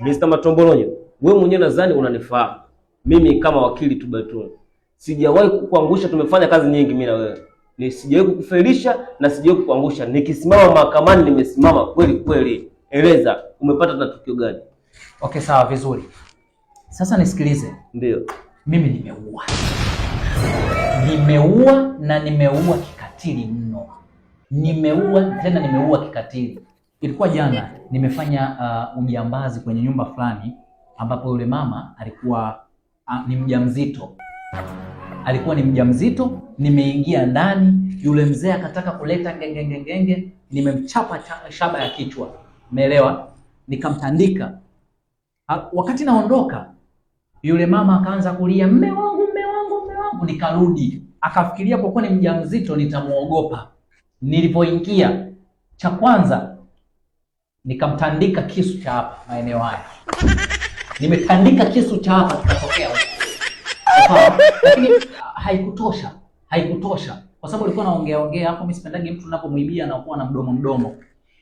Mr. Matombolonyo, wewe mwenyewe nadhani unanifahamu. Mimi kama wakili Tubatuni sijawahi kukuangusha, tumefanya kazi nyingi mimi na wewe. Sijawahi kukufelisha na sijawahi kukuangusha. Nikisimama mahakamani nimesimama kweli kweli. Eleza, umepata na tukio gani? Okay, sawa vizuri. Sasa nisikilize. Ndio. Mimi nimeua. Nimeua na nimeua kikatili mno. Nimeua kikatili. Ilikuwa jana nimefanya ujambazi kwenye nyumba fulani ambapo yule mama alikuwa ni mjamzito. Nimeingia ndani, yule mzee akataka kuleta genge, nimemchapa shaba ya kichwa. Umeelewa? Nikamtandika. Wakati naondoka, yule mama akaanza kulia, mme wangu. Nikarudi. Akafikiria kwa kuwa ni mjamzito nitamuogopa. Nilipoingia, cha kwanza nikamtandika kisu cha hapa maeneo haya. Nimetandika kisu cha hapa kikatokea huko. Lakini haikutosha. Kwa sababu alikuwa anaongea hapo, mimi sipendagi mtu anapomuibia na kuwa na mdomo.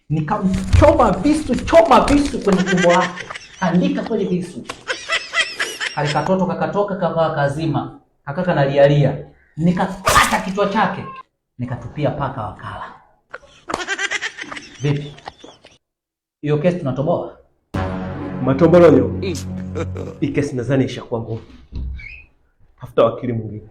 Nikamchoma visu kwenye tumbo lake. Tandika kweli visu. Kale katoto kakatoka kakawa kazima. Kakaka nalialia. Nikakata kichwa chake. Nikatupia paka wakala. Vipi? Hiyo kesi tunatoboa? Matombolonyo. Hii kesi nadhani ishakuwa ngumu. Tafuta wakili mwingine.